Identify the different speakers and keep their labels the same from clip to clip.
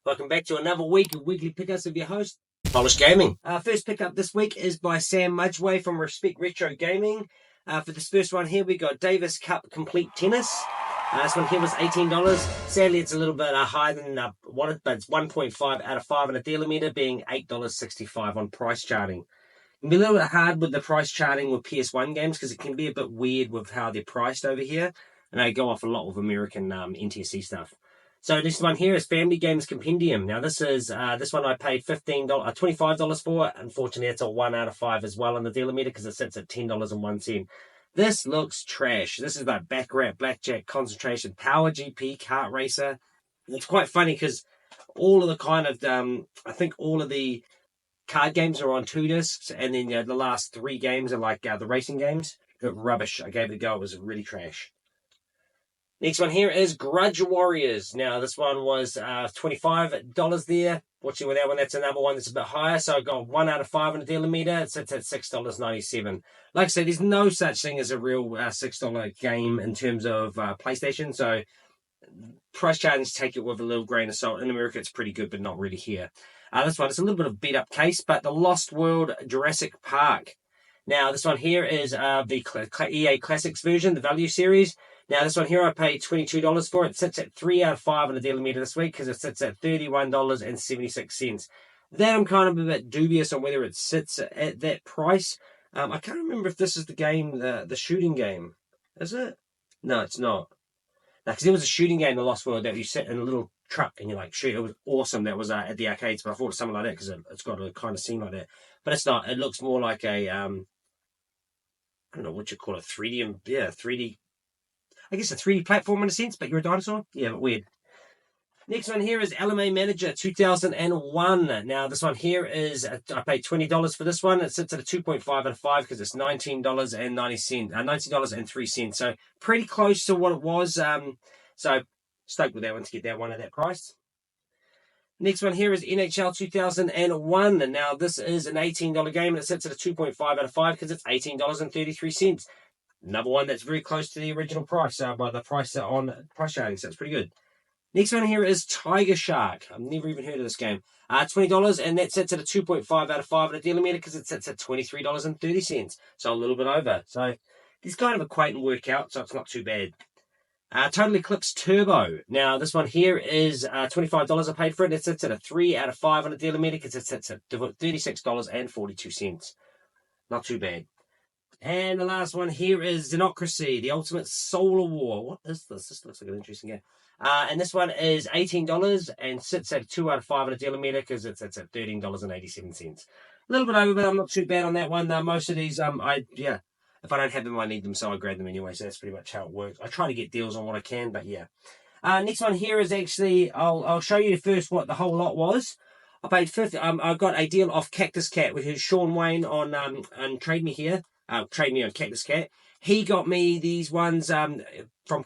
Speaker 1: Welcome back to another week of Weekly Pickups with your host, Polish Gaming. First pickup this week is by Sam Mudgeway from Respect Retro Gaming. For this first one here, we got Davis Cup Complete Tennis. This one here was $18. Sadly, it's a little bit higher than wanted, but it's 1.5 out of 5 on a dealer meter, being $8.65 on price charting. It can be a little bit hard with the price charting with PS1 games because it can be a bit weird with how they're priced over here, and they go off a lot with American NTSC stuff. So this one here is Family Games Compendium. Now this is this one I paid $25 for. Unfortunately, it's a 1 out of 5 as well on the dealer meter because it sits at $10.01. This looks trash. This is like Baccarat, Blackjack, Concentration, Power GP, Kart Racer. And it's quite funny because all of the kind of I think all of the card games are on 2 discs, and then the last 3 games are like the racing games. They're rubbish. I gave it a go. It was really trash. Next one here is Grudge Warriors. Now, this one was $25 there. Watching with that one, that's another one that's a bit higher. So I got 1 out of 5 on the dealer meter. It sits at $6.97. Like I said, there's no such thing as a real $6 game in terms of PlayStation. So price charges take it with a little grain of salt. In America, it's pretty good, but not really here. This one is a little bit of beat up case, but the Lost World Jurassic Park. Now, this one here is the EA Classics version, the Value Series. Now, this one here I paid $22 for. It sits at 3 out of 5 on the dealer meter this week because it sits at $31.76. That I'm kind of a bit dubious on whether it sits at that price. I can't remember if this is the game, the shooting game. Is it? No, it's not. No, because it was a shooting game, The Lost World, that you sit in a little truck and you like shoot. It was awesome. That was at the arcades, but I thought it was something like that because it's got a kind of scene like that. But it's not. It looks more like a I don't know what you call it, 3D. Yeah, 3D. I guess a 3D platform in a sense, but you're a dinosaur. Yeah, but weird. Next one here is LMA Manager 2001. Now, this one here is, I paid $20 for this one. It sits at a 2.5 out of 5 because it's $19.03. So pretty close to what it was. So stoked with that one to get that one at that price. Next one here is NHL 2001. Now, this is an $18 game and it sits at a 2.5 out of 5 because it's $18.33. Another one that's very close to the original price by the price on price charting, so it's pretty good. Next one here is Tiger Shark. I've never even heard of this game. $20, and that sits at a 2.5 out of 5 on a dealer meter because it sits at $23.30, so a little bit over. So these kind of equate and work out, so it's not too bad. Total Eclipse Turbo. Now, this one here is $25 I paid for it. It sits at a 3 out of 5 on a dealer meter because it sits at $36.42. Not too bad. And the last one here is Xenocracy, the Ultimate Solar War. What is this? This looks like an interesting game. And this one is $18 and sits at 2 out of 5 on a dealer meter because it's at $13.87. A little bit over, but I'm not too bad on that one. Most of these, if I don't have them, I need them, so I grab them anyway. So that's pretty much how it works. I try to get deals on what I can, but yeah. Next one here is actually, I'll show you first what the whole lot was. I paid $50. I got a deal off Cactus Cat, which is Sean Wayne on Trade Me here. Trade Me on Cactus Cat. He got me these ones from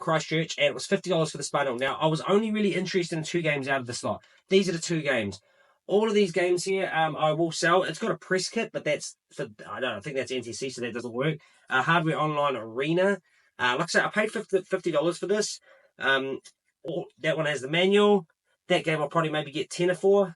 Speaker 1: Christchurch, and it was $50 for this bundle. Now, I was only really interested in 2 games out of this lot. These are the 2 games. All of these games here, I will sell. It's got a press kit, but that's for, I think that's NTC, so that doesn't work. Hardware Online Arena. Like I said, I paid $50 for this. That one has the manual. That game I'll probably maybe get 10 for.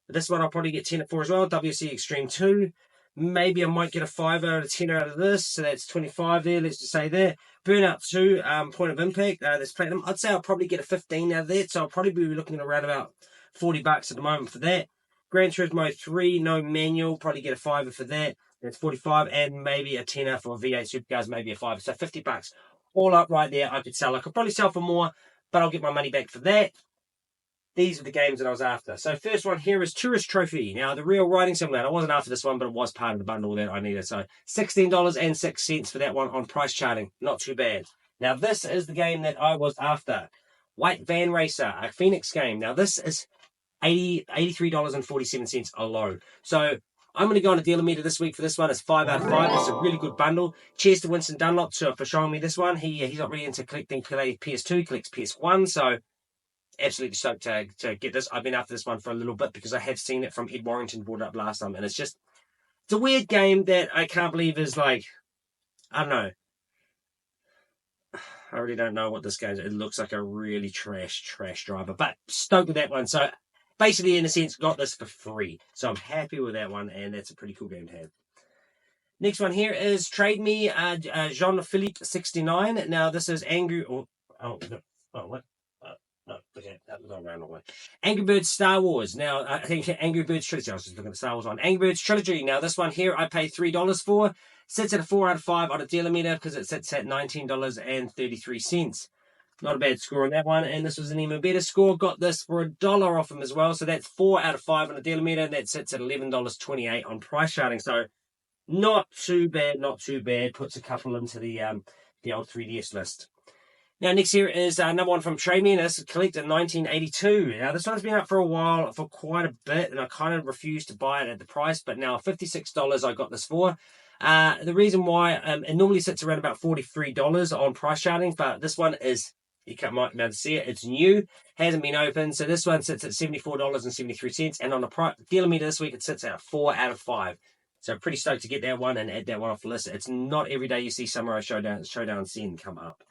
Speaker 1: This one I'll probably get 10 for as well. WC Extreme 2. Maybe I might get a 5 out of 10 out of this, so that's 25 there. Let's just say that. Burnout 2, Point of Impact. There's Platinum. I'd say I'll probably get a 15 out of that, so I'll probably be looking at around about $40 at the moment for that. Gran Turismo 3, no manual. Probably get a 5 for that. That's 45, and maybe a 10 for V8 Supercars, maybe a 5. So $50 all up right there. I could sell. I could probably sell for more, but I'll get my money back for that. These are the games that I was after. So first one here is Tourist Trophy. Now, the Real Riding Simulator. I wasn't after this one, but it was part of the bundle that I needed. So $16.06 for that one on price charting. Not too bad. Now, this is the game that I was after. White Van Racer, a Phoenix game. Now, this is $83.47 alone. So I'm going to go on a dealer meter this week for this one. It's 5 out of 5. It's a really good bundle. Cheers to Winston Dunlop for showing me this one. He's not really into collecting PS2. He collects PS1. So absolutely stoked to get this. I've been after this one for a little bit because I have seen it from Ed Warrington, brought it up last time, and it's a weird game that I can't believe is like, I don't know. I really don't know what this game is. It looks like a really trash driver, but stoked with that one. So basically, in a sense, got this for free. So I'm happy with that one, and that's a pretty cool game to have. Next one here is Trade Me, Jean-Philippe 69. Now, this is Angry... what? No, okay, that was around the way. Angry Birds Star Wars. Now, I think Angry Birds Trilogy. I was just looking at Star Wars on. Angry Birds Trilogy. Now, this one here, I paid $3 for. Sits at a 4 out of 5 on a dealer meter because it sits at $19.33. Not a bad score on that one. And this was an even better score. Got this for $1 off them as well. So that's 4 out of 5 on a dealer meter. And that sits at $11.28 on price charting. So not too bad, not too bad. Puts a couple into the old 3DS list. Now, next here is another one from Trade Me, and this is Collector 1982. Now, this one's been up for a while, for quite a bit, and I kind of refused to buy it at the price, but now $56 I got this for. The reason why, it normally sits around about $43 on price charting, but this one is, you might be able to see it, it's new, hasn't been opened, so this one sits at $74.73, and on the dealer meter this week, it sits at 4 out of 5. So pretty stoked to get that one and add that one off the list. It's not every day you see Samurai Showdown Sin come up.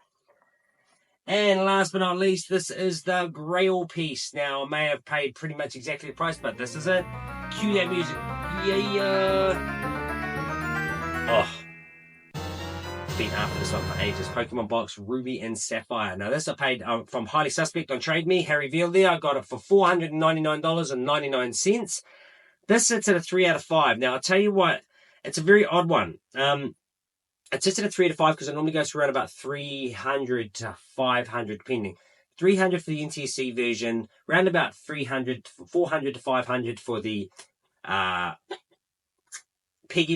Speaker 1: And last but not least, this is the Grail piece. Now, I may have paid pretty much exactly the price, but this is it. Cue that music. Yeah. Oh. Been after this one for ages. Pokemon Box, Ruby and Sapphire. Now, this I paid from Highly Suspect on Trade Me. Harry Veal there. I got it for $499.99. This sits at a 3 out of 5. Now, I'll tell you what, it's a very odd one. It sits at a 3 out of 5 because it normally goes for around about 300 to 500 depending. 300 for the NTSC version, around about 400 to 500 for the PEGI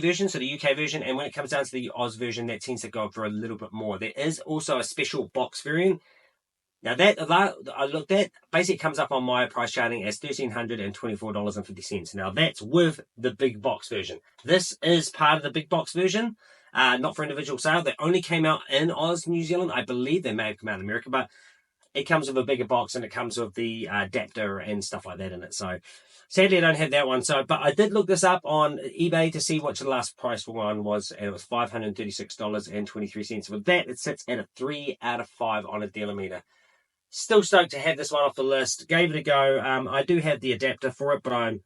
Speaker 1: version, so the UK version, and when it comes down to the Oz version, that tends to go for a little bit more. There is also a special box variant. Now that I looked at, basically comes up on my price charting as $1,324.50. Now that's with the big box version. This is part of the big box version. Not for individual sale. They only came out in Oz, New Zealand. I believe they may have come out in America, but it comes with a bigger box and it comes with the adapter and stuff like that in it. So sadly, I don't have that one. But I did look this up on eBay to see what the last price for one was, and it was $536.23. With that, it sits at a 3 out of 5 on a dealer meter. Still stoked to have this one off the list. Gave it a go. I do have the adapter for it, but I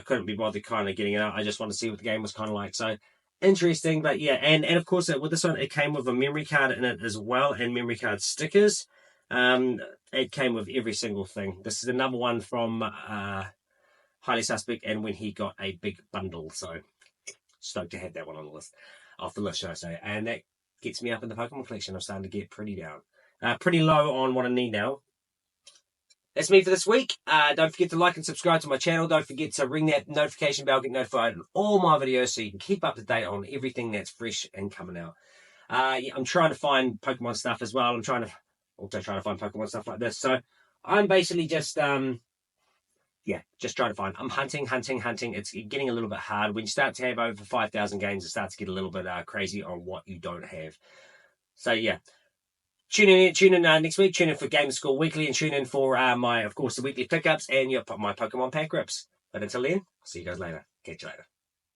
Speaker 1: couldn't be bothered kind of getting it out. I just want to see what the game was kind of like. So interesting, but yeah, and of course with this one it came with a memory card in it as well, and memory card stickers. It came with every single thing. This is another one from Highly Suspect, and when he got a big bundle, so stoked to have that one on the list, off the list, should I say. And that gets me up in the Pokemon collection. I'm starting to get pretty low on what I need now. That's me for this week. Don't forget to like and subscribe to my channel. Don't forget to ring that notification bell, get notified on all my videos so you can keep up to date on everything that's fresh and coming out. Yeah, I'm trying to find Pokemon stuff as well. I'm also trying to find Pokemon stuff like this. So I'm basically just trying to find. I'm hunting. It's getting a little bit hard. When you start to have over 5,000 games, it starts to get a little bit crazy on what you don't have. So yeah. Tune in next week. Tune in for Game School Weekly, and tune in for the weekly pickups and my Pokemon pack rips. But until then, I'll see you guys later. Catch you later.